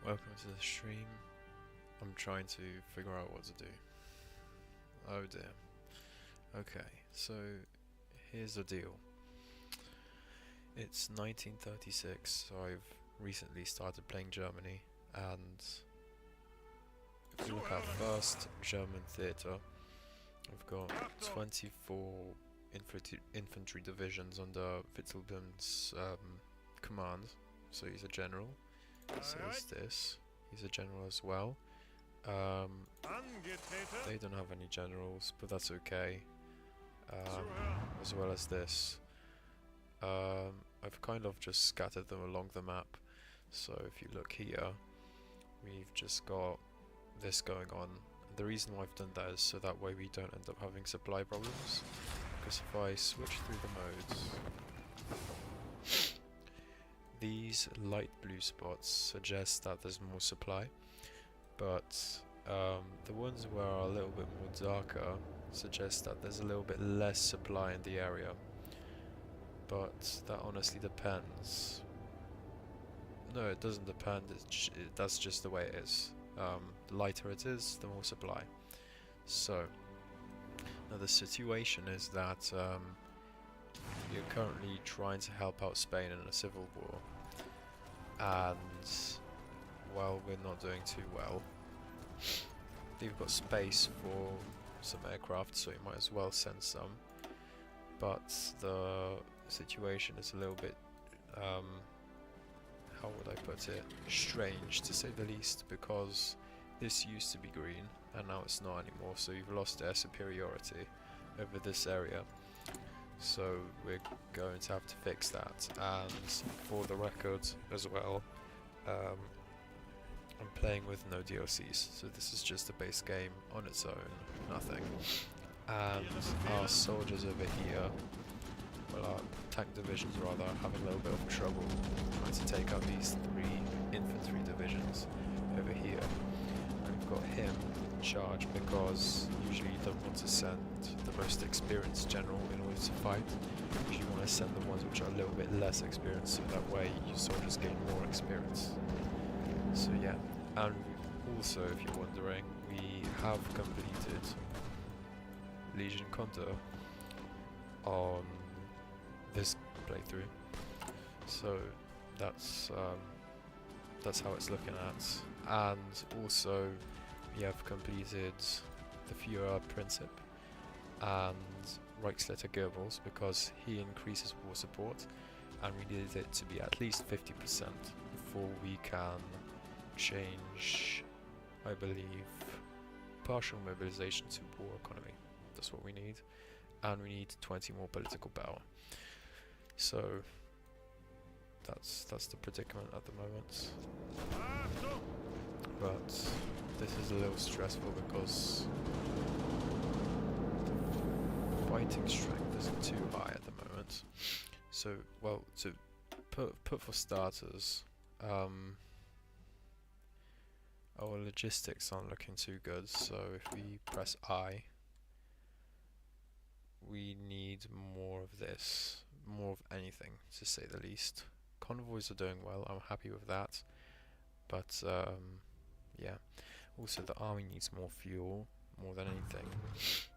Welcome to the stream. I'm trying to figure out what to do. Oh dear. Okay, so here's the deal. It's 1936, so I've recently started playing Germany, and if we look at first German theatre, we've got 24 infantry divisions under Witzelbim's command, so he's a general. So is this. He's a general as well. They don't have any generals, but that's okay. As well as this. I've kind of just scattered them along the map. So if you look here, we've just got this going on. And the reason why I've done that is so that way we don't end up having supply problems. Because if I switch through the modes, these light blue spots suggest that there's more supply, but the ones where are a little bit more darker suggest that there's a little bit less supply in the area. But that honestly depends. No, it doesn't depend, that's just the way it is. The lighter it is, the more supply. So, now the situation is that you're currently trying to help out Spain in a civil war, and while we're not doing too well, you've got space for some aircraft, so you might as well send some. But the situation is a little bit, how would I put it, strange to say the least, because this used to be green and now it's not anymore, so you've lost air superiority over this area. So we're going to have to fix that, and for the record as well, I'm playing with no DLCs, so this is just a base game on its own, nothing. And our soldiers over here, well, our tank divisions rather, are having a little bit of trouble trying to take out these 3 infantry divisions over here. And we've got him in charge because usually you don't want to send the most experienced general in order to fight. You want to send the ones which are a little bit less experienced, so that way your soldiers gain more experience. So yeah, and also if you're wondering, we have completed Legion Condor on this playthrough, so that's how it's looking at. And also we have completed the Führer Princip and Reichsleiter Goebbels, because he increases war support, and we needed it to be at least 50% before we can change, I believe, partial mobilization to war economy. That's what we need, and we need 20 more political power. So that's the predicament at the moment. But this is a little stressful because fighting strength isn't too high at the moment. So, well, to put for starters, our logistics aren't looking too good, so if we press I, we need more of this, more of anything, to say the least. Convoys are doing well, I'm happy with that, but yeah. Also the army needs more fuel, more than anything,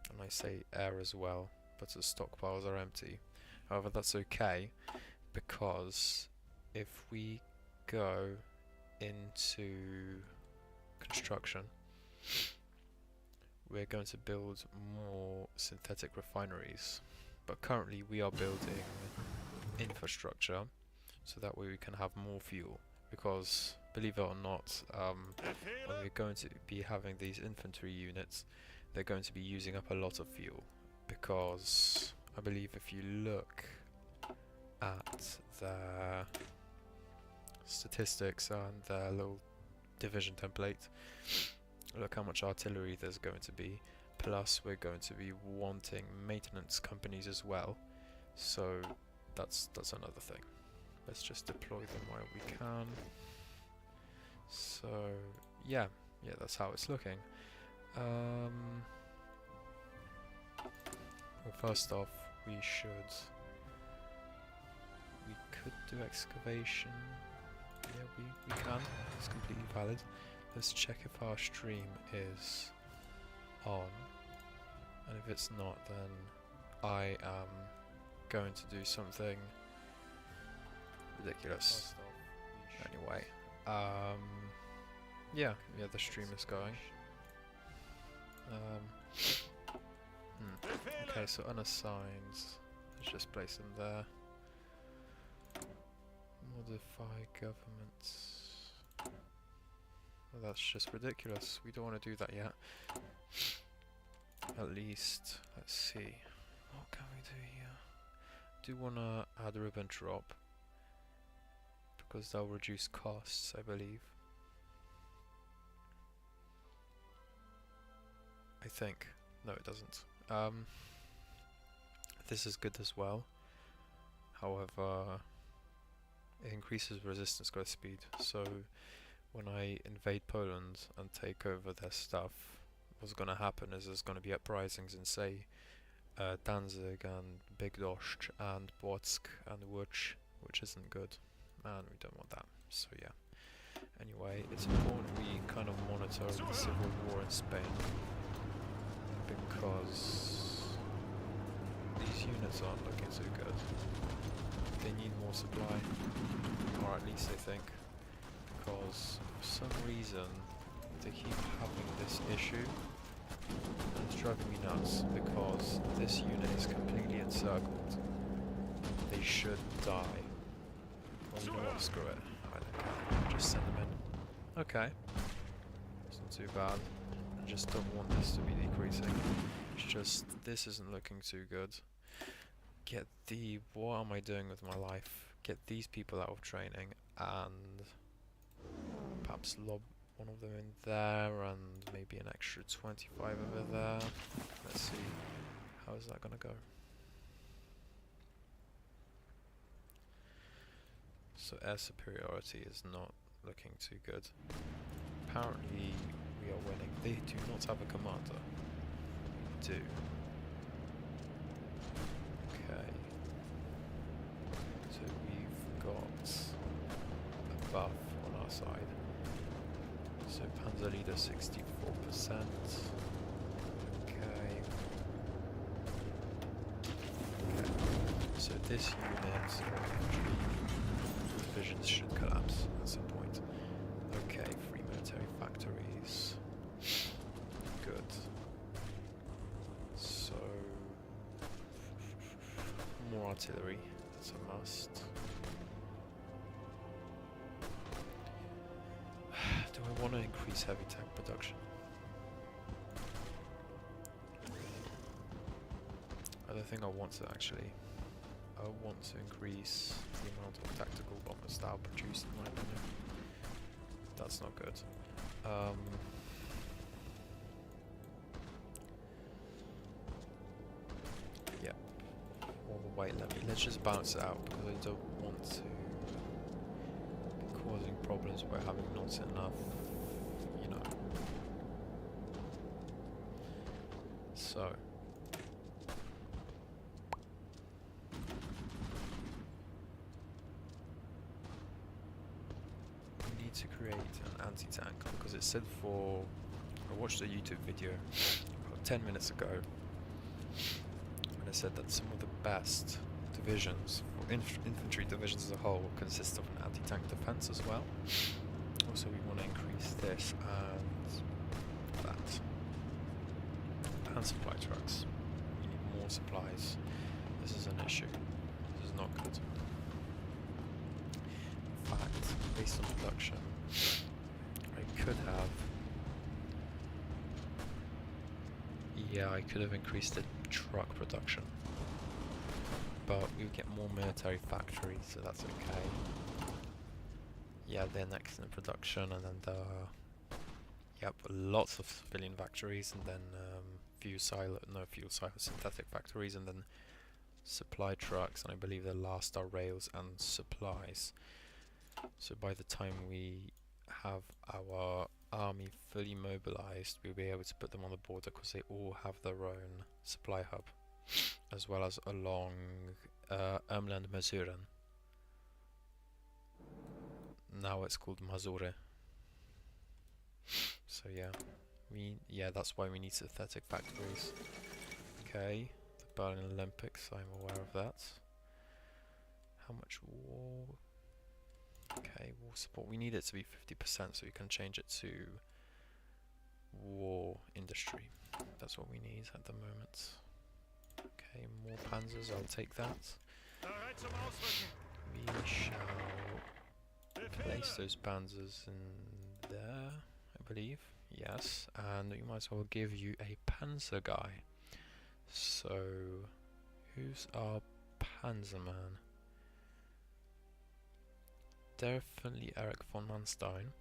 and I say air as well, but the stockpiles are empty. However, that's okay, because if we go into construction, we're going to build more synthetic refineries, but currently we are building infrastructure so that way we can have more fuel, because believe it or not, when we're going to be having these infantry units, they're going to be using up a lot of fuel, because I believe if you look at their statistics and their little division template, look how much artillery there's going to be, plus we're going to be wanting maintenance companies as well, so that's another thing. Let's just deploy them while we can. So yeah, that's how it's looking. Well, first off, we could do excavation. Yeah, we can. It's completely valid. Let's check if our stream is on. And if it's not, then I am going to do something ridiculous. Anyway, yeah, the stream is going. Okay, so unassigned. Let's just place them there. Modify governments. Well, that's just ridiculous. We don't want to do that yet. At least, let's see. What can we do here? Do want to add ribbon drop because that'll reduce costs, I believe. I think. No, it doesn't. This is good as well. However, it increases resistance growth speed. So when I invade Poland and take over their stuff, what's going to happen is there's going to be uprisings in, say, Danzig and Bydgoszcz and Płock and Łódź, which isn't good, and we don't want that. So yeah. Anyway, it's important we kind of monitor the civil war in Spain, because these units aren't looking too good. They need more supply, or at least they think, because for some reason they keep having this issue, and it's driving me nuts, because this unit is completely encircled. They should die. Well, you know what, screw it. I don't care. Just send them in. Okay. It's not too bad. I just don't want this to be decreasing. It's just, this isn't looking too good. Get the, what am I doing with my life? Get these people out of training and perhaps lob one of them in there and maybe an extra 25 over there. Let's see, how is that gonna go? So air superiority is not looking too good. Apparently we are winning. They do not have a commander. We do. Okay. So we've got a buff on our side. So Panzer Leader 64%. Okay. Okay. So this unit divisions should collapse at some point. Okay, free military factories. Good. So more artillery, that's a must. Do I want to increase heavy tank production? I don't think I want to actually. I want to increase the amount of tactical bombers that are produced in my opinion. That's not good. Yeah. Well, wait, let's just balance it out because I don't want to be causing problems by having not enough, you know. So. To create an anti-tank because it said for, I watched a YouTube video about 10 minutes ago and it said that some of the best divisions, or infantry divisions as a whole, consist of an anti-tank defense as well. Also we want to increase this and that. And supply trucks. We need more supplies. This is an issue. This is not good. Based on production, I could have, I could have increased the truck production, but we would get more military factories, so that's okay. Yeah, they're next in production, and then lots of civilian factories, and then synthetic factories, and then supply trucks, and I believe the last are rails and supplies. So by the time we have our army fully mobilized, we'll be able to put them on the border because they all have their own supply hub, as well as along Ermland Masuren. now it's called Mazure. So yeah, that's why we need synthetic factories. Okay, the Berlin Olympics, I'm aware of that. How much war? Okay, war support. We need it to be 50%, so we can change it to war industry. That's what we need at the moment. Okay, more panzers, I'll take that. We shall place those panzers in there, I believe. Yes, and we might as well give you a panzer guy. So, who's our panzerman? Definitely Erich von Manstein.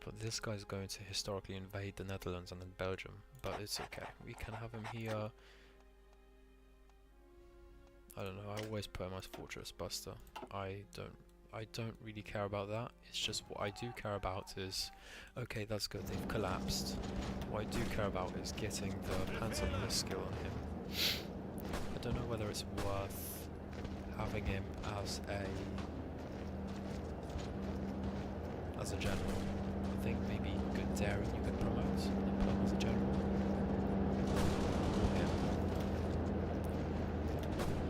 But this guy's going to historically invade the Netherlands and then Belgium. But it's okay. We can have him here. I don't know. I always put him as Fortress Buster. I don't really care about that. It's just what I do care about is, okay, that's good. They've collapsed. What I do care about is getting the Panzer skill on him. I don't know whether it's worth having him as a general. I think maybe good daring you can promote and put him as a general. Or him.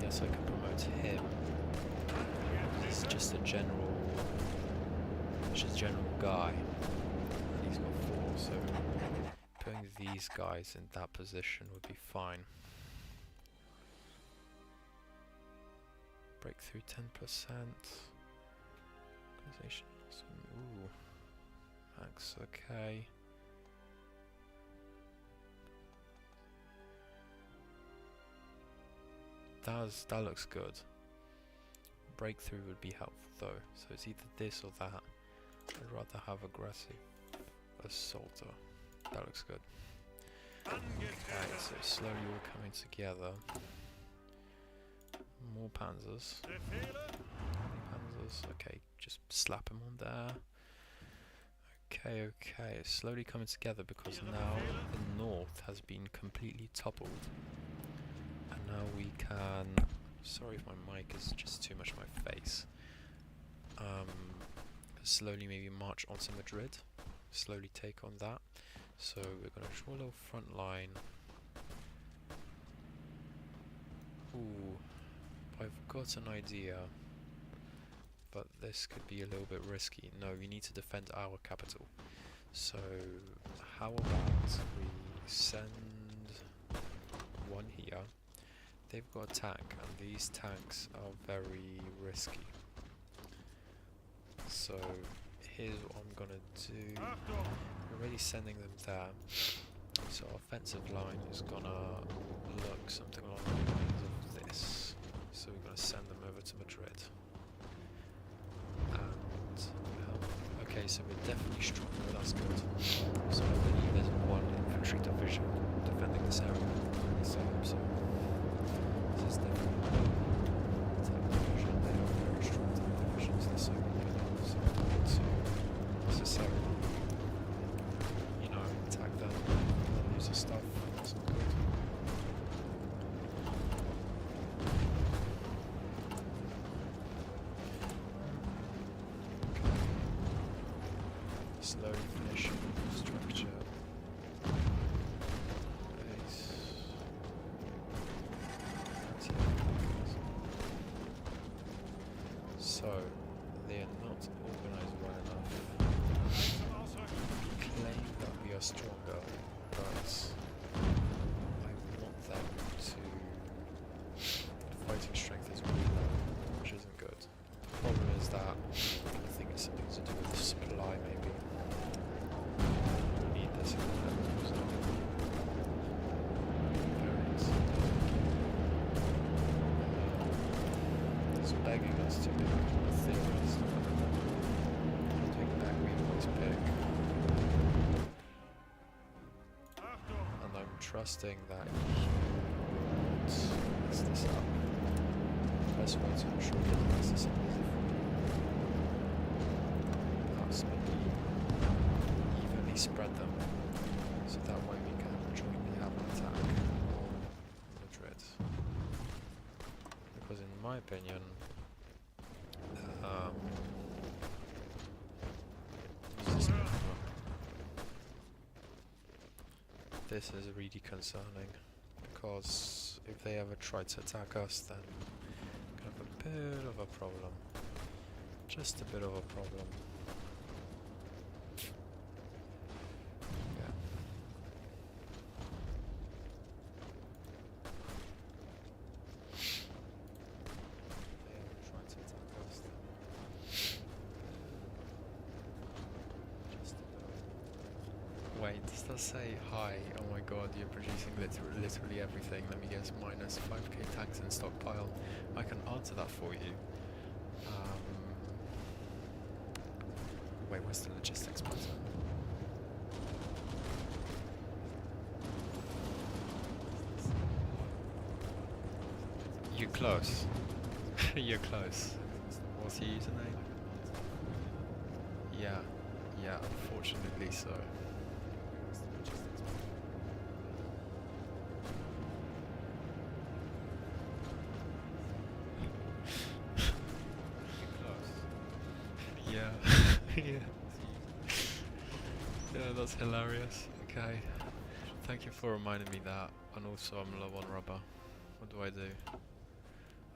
Yes, I can promote him. He's just a general. Just a general guy. And he's got 4, so putting these guys in that position would be fine. Breakthrough 10%. Organization. Ooh. Max, okay. That looks good. Breakthrough would be helpful though, so it's either this or that. I'd rather have aggressive assaulter. That looks good. Okay, so slowly all coming together. More panzers. Panzers, okay, just slap them on there. Okay, it's slowly coming together because now the north has been completely toppled. And now we can... Sorry if my mic is just too much in my face. Slowly maybe march onto Madrid. Slowly take on that. So we're going to draw a little front line. Ooh, I've got an idea. But this could be a little bit risky. No, we need to defend our capital. So, how about we send one here. They've got a tank, and these tanks are very risky. So, here's what I'm gonna do. We're already sending them there. So, our offensive line is gonna look something along the lines of this. So, we're gonna send them over to Madrid. Okay, so we're definitely stronger, that's good. So I believe there's one infantry division defending this area. So this is definitely one attack division. They are very strong attack divisions, they're so good. So we need to necessarily, you know, attack them and lose their stuff. That's not good. Slowly finishing structure. Base. So they are not organized well enough. We claim that we are stronger, but I want them to. The fighting strength is really low, which isn't good. The problem is that I think it's something to do with the supply, maybe. We need this in the Netherlands. It's begging us to be a theorist. Doing back we always pick. And I'm trusting that he won't mess this up. The best way to ensure he doesn't mess this up is if we perhaps maybe evenly spread them, so that way we can jointly have an attack on Madrid. Because in my opinion, this is really concerning, because if they ever try to attack us, then we have a bit of a problem. Just a bit of a problem. Yeah. They ever try to attack us, then just a bit of. Wait, does that say hi? Oh my god, you're producing literally everything. Let me guess, minus 5k tanks in stockpile. I can answer that for you. Wait, where's the logistics button? You're close. You're close. What's your username? Yeah. Yeah, unfortunately so. Yeah. Yeah. Yeah, that's hilarious. Okay. Thank you for reminding me that. And also I'm low on rubber. What do I do?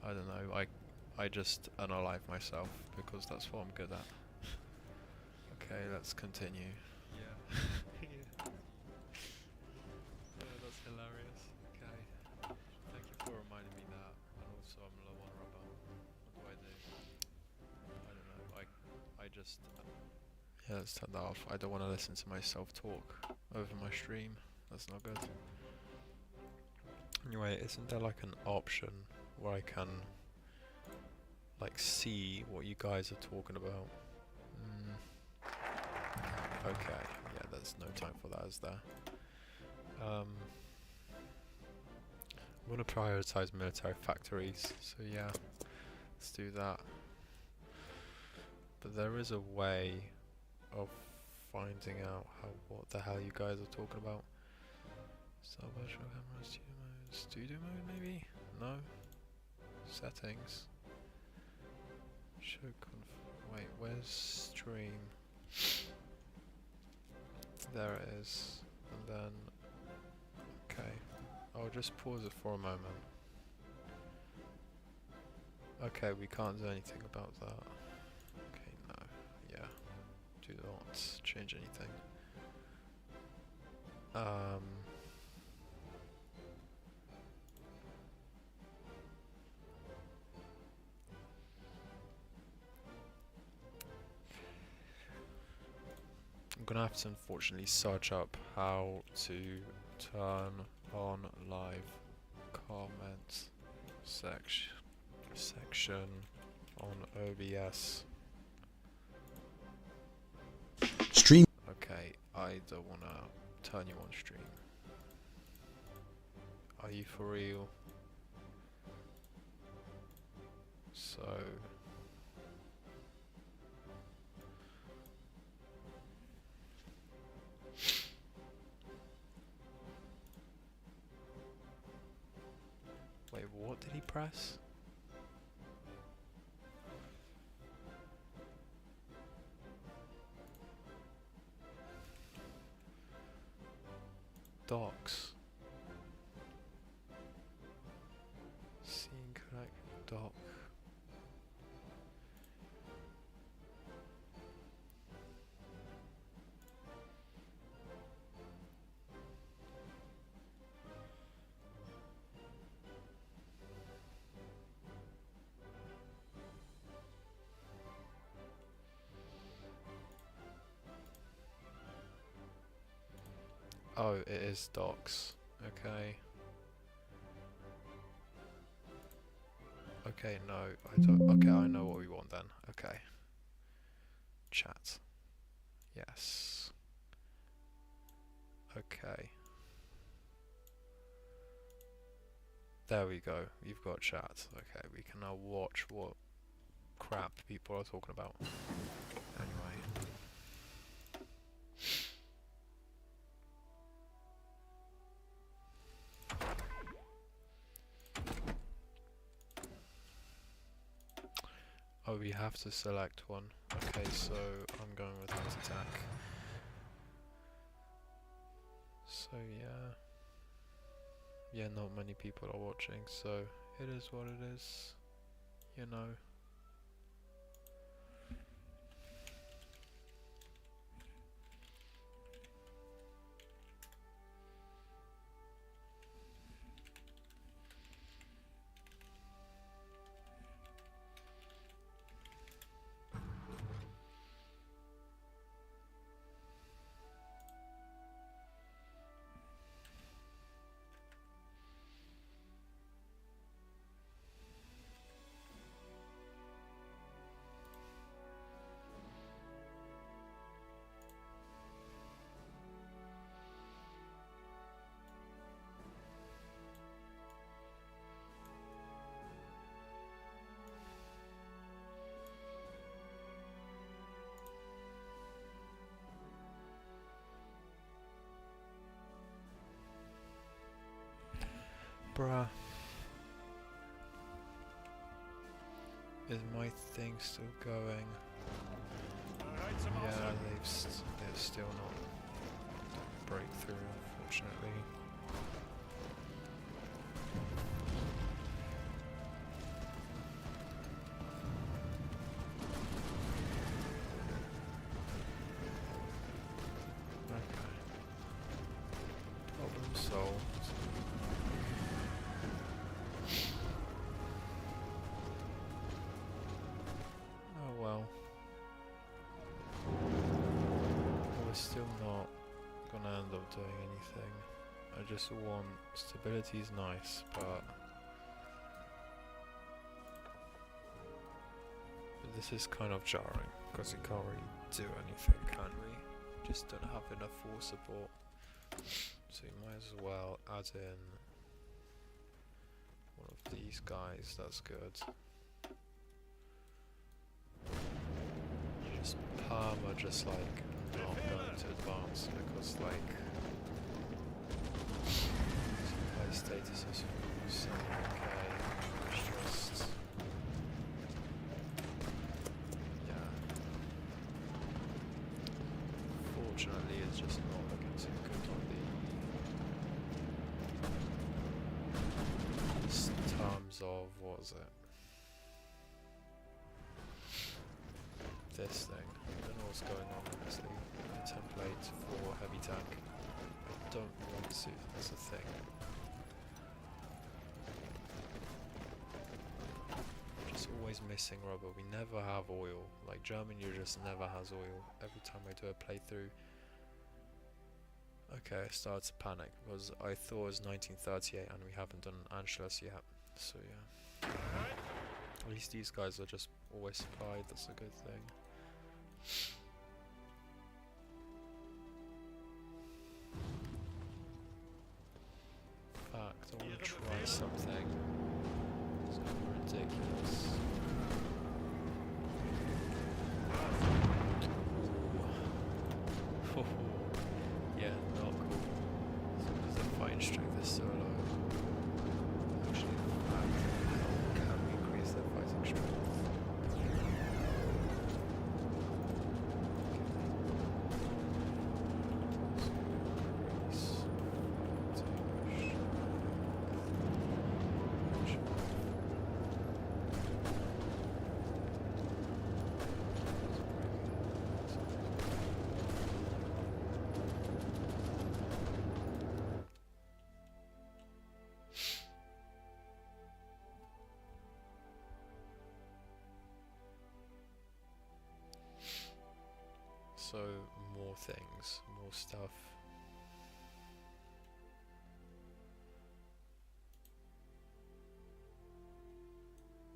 I don't know. I just unalive myself because that's what I'm good at. Okay, let's continue. Yeah. Yeah. Yeah, that's hilarious. Okay. Thank you for reminding me that. And also I'm low on rubber. What do I do? I don't know. I just yeah, let's turn that off. I don't want to listen to myself talk over my stream. That's not good. Anyway, isn't there like an option where I can like see what you guys are talking about? Okay, yeah, there's no time for that, is there? I'm gonna prioritize military factories, so yeah, let's do that. But there is a way of finding out what the hell you guys are talking about. Virtual camera, studio mode maybe? No? Settings. Show wait, where's stream? There it is. And then okay. I'll just pause it for a moment. Okay, we can't do anything about that. Okay, no. Yeah. Do not change anything. I'm gonna have to unfortunately search up how to turn on live comment section on OBS. Stream. Okay, I don't wanna turn you on stream. Are you for real? So wait, what did he press? Docs. Scene collect doc. Oh, it is docs. Okay. Okay, no, I don't. Okay, I know what we want then. Okay. Chat. Yes. Okay. There we go. You've got chat. Okay, we can now watch what crap people are talking about. Anyway. Oh, we have to select one. Okay, so I'm going with heart attack. So yeah. Yeah, not many people are watching, so it is what it is. You know. Bruh. Is my thing still going? Yeah, they're still not breakthrough, unfortunately. Okay. Problem solved. Oh well. We're still not gonna end up doing anything. I just want stability is nice, but this is kind of jarring because we can't really do anything, can we? Just don't have enough war support, so you might as well add in one of these guys. That's good. Just Palmer just like not going to advance because like supply status is okay. It's just yeah. Fortunately, it's just not looking too good on the terms of what was it? This thing. I don't know what's going on honestly. The template for heavy tank. I don't want to, that's a thing. Just always missing rubber. We never have oil. Like Germany just never has oil. Every time I do a playthrough. Okay, I started to panic because I thought it was 1938 and we haven't done Anschluss yet. So yeah. At least these guys are just always supplied, that's a good thing. In fact, I want to try something. It's ridiculous. Ooh. Yeah, not cool. Because the fighting strength is so low. Actually, how can we increase their fighting strength? So, more things, more stuff.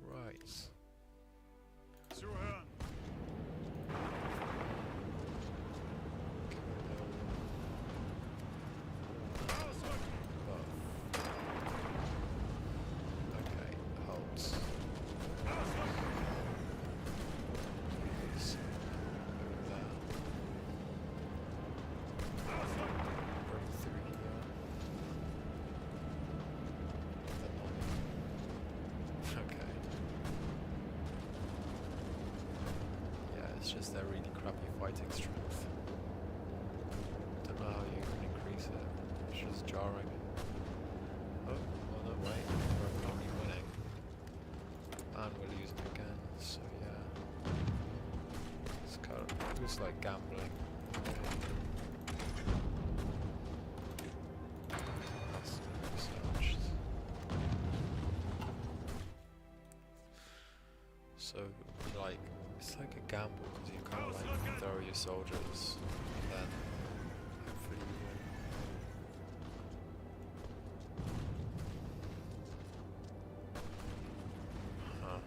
Right. Zuhören. Okay, halt. It's just their really crappy fighting strength. Don't know how you can increase it. It's just jarring. Oh no, wait. We're only winning. And we're losing again, so yeah. It's kind of, it was like gambling. That's researched. So, like, it's like a gamble because you kind of like throw your soldiers and then hopefully you win. Huh.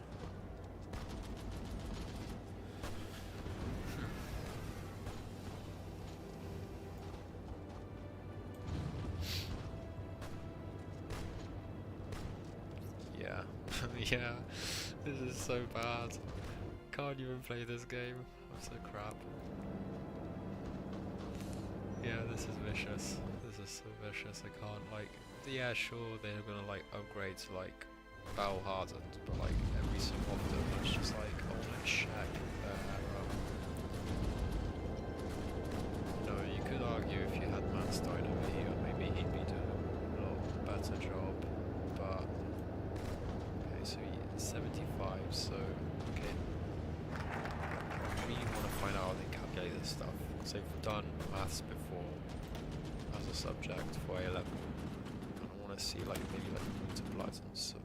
Yeah. Yeah. This is so bad. Can't even play this game. I'm so crap. Yeah, this is vicious. This is so vicious. I can't like. Yeah, sure, they're gonna like upgrade to like battle hardened, but like every so often it's just like, oh, let's check their you know, you could argue if you had Manstein over here, maybe he'd be doing a lot better job. But okay, so 75. So okay. I really want to find out how they calculate this stuff, because they've done maths before as a subject for A level, and I want to see like maybe like multipliers and so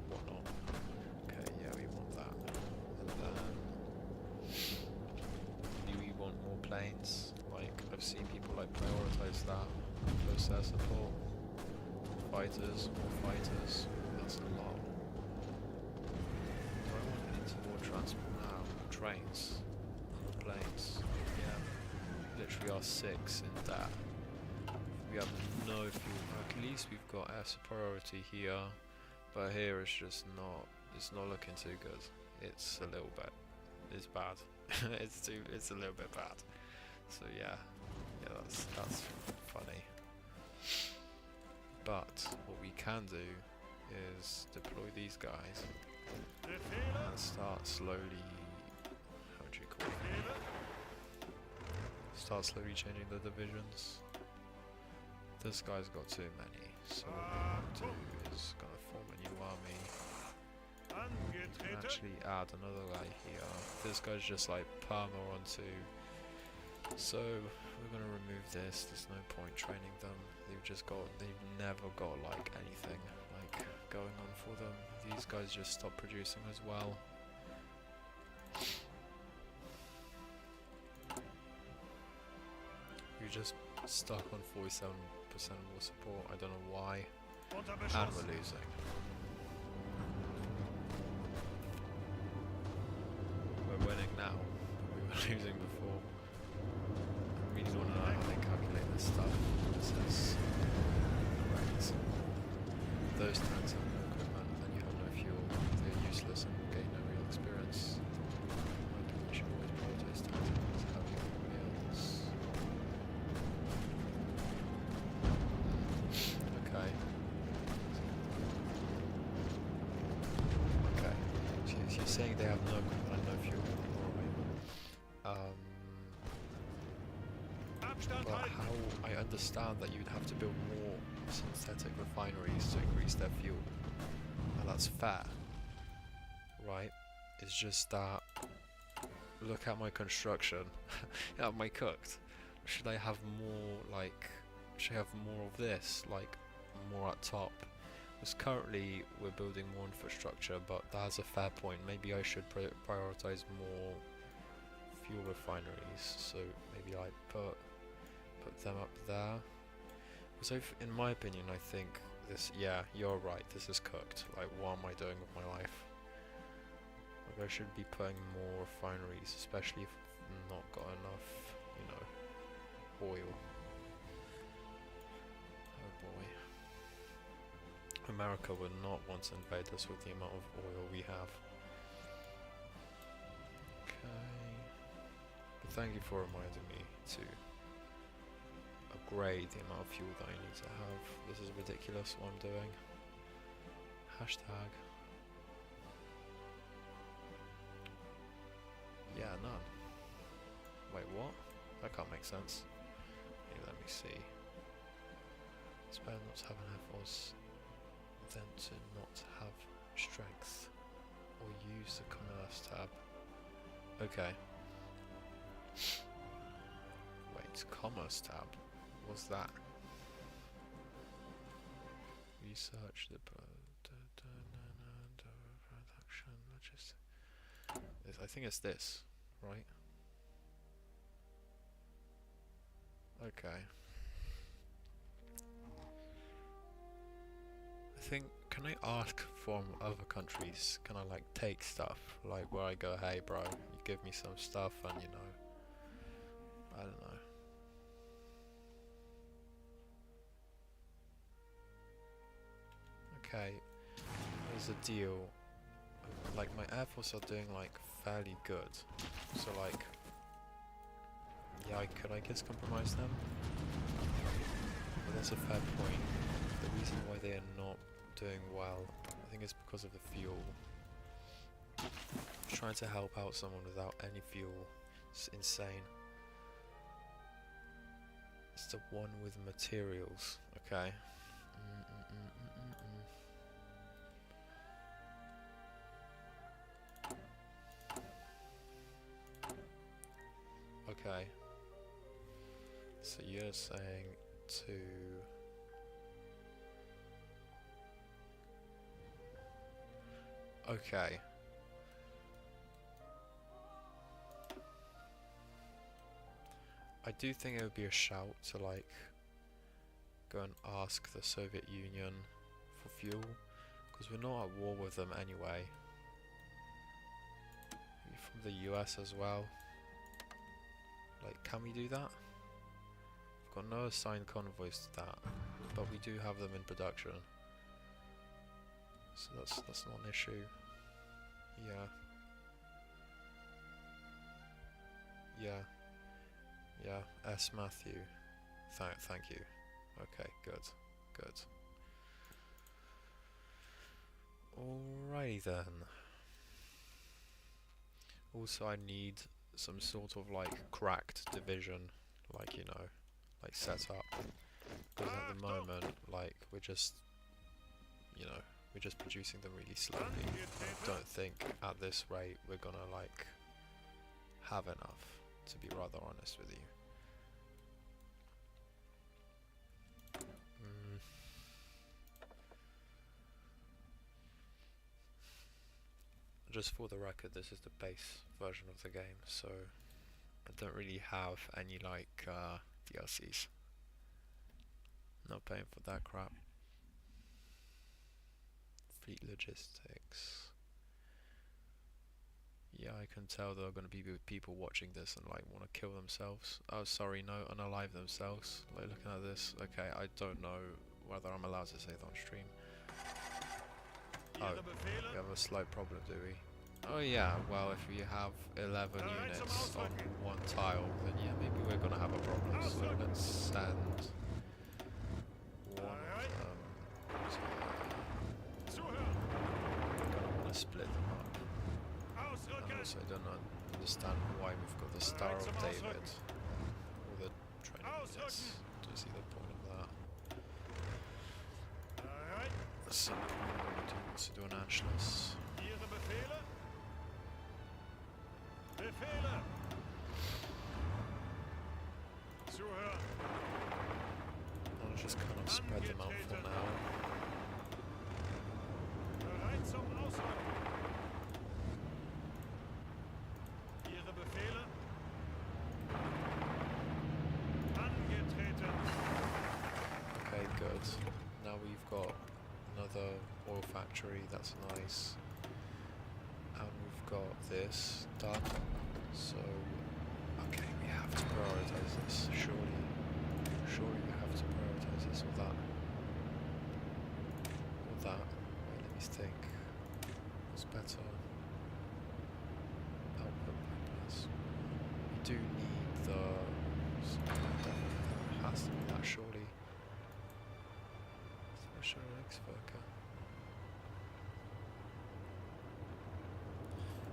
whatnot. Okay, yeah, we want that, and then do we want more planes? Like I've seen people like prioritize that. Close air support, fighters, more fighters. That's a lot. Do I want any more transport now? Trains. Planes, yeah, literally are 6 in that. We have no fuel. At least we've got air superiority here, but here it's just not. It's not looking too good. It's a little bit. It's bad. It's a little bit bad. So yeah, that's funny. But what we can do is deploy these guys and start slowly. Start slowly changing the divisions. This guy's got too many, so what we're going to do is going to form a new army. And actually add another guy here. This guy's just like perma onto. So we're going to remove this. There's no point training them. They've never got like anything like going on for them. These guys just stop producing as well. We're just stuck on 47% war support, I don't know why, and we're losing. We're winning now, we were losing before. I really want to know how they calculate this stuff. This is great. Those tanks have no equipment, and you have no fuel. They're useless and gain no real experience. We should always prioritize tactics, having wheels. Okay, so you're saying they have no equipment and no fuel, alright. But how, I understand that you'd have to build more synthetic refineries to increase their fuel, and that's fair, right? It's just that, look at my construction, am I cooked? Should I have more, like, should I have more of this, like, more at top? Because currently we're building more infrastructure, but that's a fair point. Maybe I should prioritize more fuel refineries, so maybe I put them up there. Because in my opinion, I think this, yeah, you're right, this is cooked. Like, what am I doing with my life? Like, I should be putting more refineries, especially if I've not got enough, you know, oil. Oh boy. America would not want to invade us with the amount of oil we have. Okay. But thank you for reminding me to upgrade the amount of fuel that I need to have. This is ridiculous what I'm doing. Hashtag. Yeah, none. Wait, what? That can't make sense. Hey, let me see. It's better not to have an Air Force than to not have strength or use the commerce tab. Okay. Wait, commerce tab? What's that? Research the production logistics. I think it's this, right? Okay. I think, can I ask from other countries, can I like take stuff? Like where I go, hey bro, you give me some stuff and you know, I don't know. Okay, here's the deal. Like my Air Force are doing like fairly good. So like, yeah, could I guess compromise them? But that's a fair point. The reason why they are not doing well, I think it's because of the fuel. Trying to help out someone without any fuel, it's insane. It's the one with materials, okay. Okay. So you're saying to... Okay. I do think it would be a shout to like go and ask the Soviet Union for fuel, because we're not at war with them anyway. Maybe from the US as well. Like, can we do that? We've got no assigned convoys to that, but we do have them in production. So that's not an issue. Yeah. Yeah. Yeah. S. Matthew. Thank you. Okay, good. Good. Alrighty then. Also, I need some sort of like cracked division, like, you know, like set up. Because at the moment, like, we're just, you know, we're just producing them really slowly. I don't think at this rate we're gonna like have enough, to be rather honest with you. Just for the record, this is the base version of the game, so I don't really have any like DLCs. Not paying for that crap. Fleet logistics. Yeah, I can tell there are going to be people watching this and like want to kill themselves. Oh, sorry, no, unalive themselves. Like looking at this. Okay, I don't know whether I'm allowed to say that on stream. Oh, we have a slight problem, do we? Oh yeah, well if we have 11 units on one tile, then yeah, maybe we're gonna have a problem. So let's send one of them to... I'm gonna split them up. And also I don't understand why we've got the Star of David or the training units. Don't see the point of that. At some point we do want to do an Anschluss. I'll just kind of spread them out for now. Okay, good. Now we've got another oil factory, that's nice. And we've got this done. So, okay, we have to prioritize this. Surely we have to prioritize this or that. Or that. Wait, let me think. What's better? Output plus. We do need the... It has to be that, surely. Sure, X-Worker.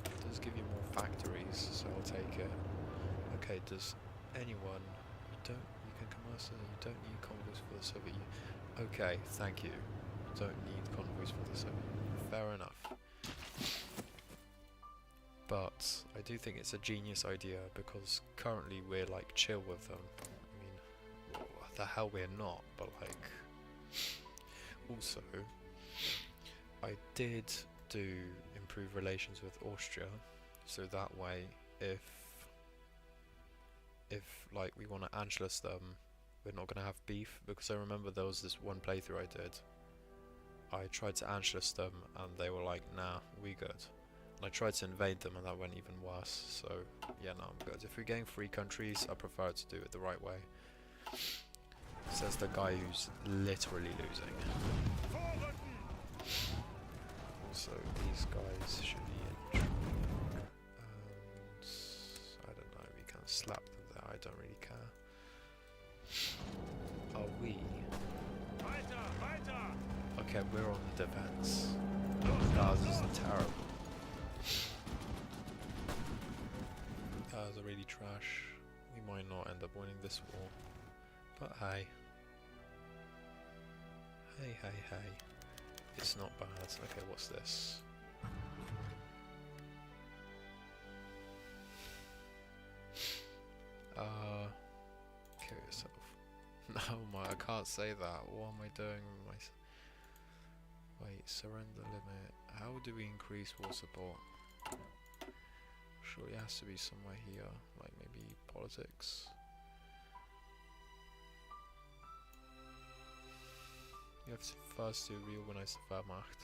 It does give you more factories, so I'll take it. Okay, does anyone... You can commerce, you don't need convoys for the Soviet Union. Okay, thank you. You don't need convoys for the Soviet Union. Fair enough. But I do think it's a genius idea because currently we're like chill with them. I mean, what the hell we're not, but like... Also, I did do improve relations with Austria, so that way if like we want to Anschluss them, we're not going to have beef, because I remember there was this one playthrough I did. I tried to Anschluss them and they were like, nah, we good. And I tried to invade them and that went even worse, so yeah, no, I'm good. If we're getting free countries, I prefer to do it the right way. Says the guy who's literally losing. Also, these guys should be in training, and I don't know, we can slap them there, I don't really care. Are we? Okay, we're on the defense. That was terrible. That was really trash. We might not end up winning this war, but hey. Hey. It's not bad. Okay, what's this? Kill yourself. No, I can't say that. What am I doing with my... Wait, surrender limit. How do we increase war support? Surely it has to be somewhere here, like maybe politics. You have to first to reorganize the Wehrmacht.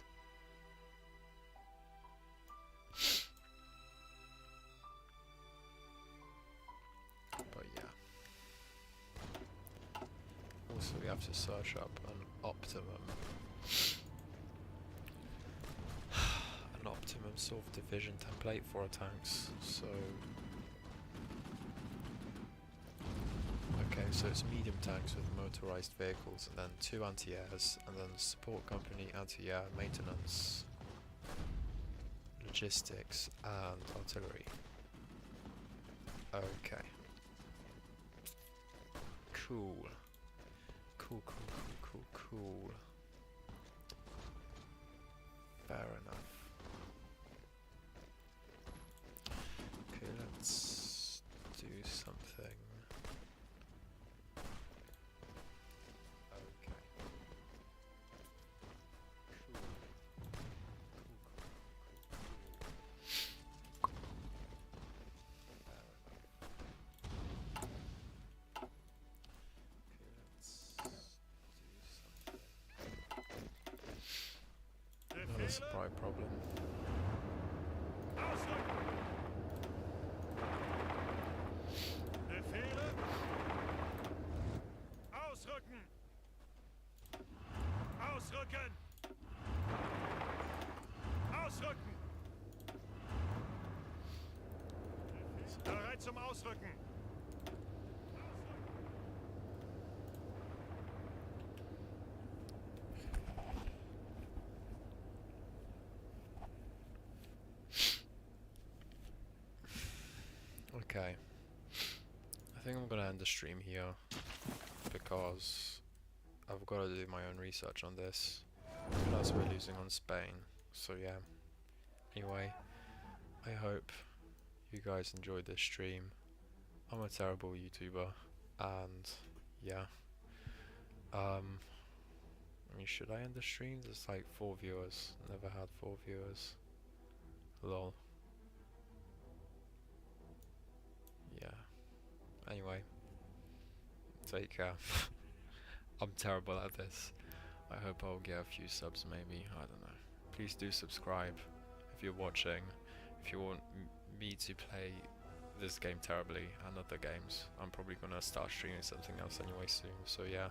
But yeah. Also we have to search up an optimum. An optimum sort of division template for our tanks, so... Okay, so it's medium tanks with motorized vehicles, and then 2 anti-airs, and then support company, anti-air, maintenance, logistics, and artillery. Okay. Cool. Cool. Fair enough. Okay, let's do something. Another supply problem. Befehle! Ausrücken! Ausrücken! Ausrücken! Bereit zum Ausrücken! Okay, I think I'm gonna end the stream here because I've got to do my own research on this, plus we're losing on Spain, so yeah. Anyway, I hope you guys enjoyed this stream. I'm a terrible YouTuber, and yeah. I mean, should I end the stream? There's like 4 viewers, never had 4 viewers. Lol. Yeah. Anyway, take care. I'm terrible at this. I hope I'll get a few subs maybe, I don't know. Please do subscribe if you're watching. If you want me to play this game terribly and other games, I'm probably gonna start streaming something else anyway soon, so yeah.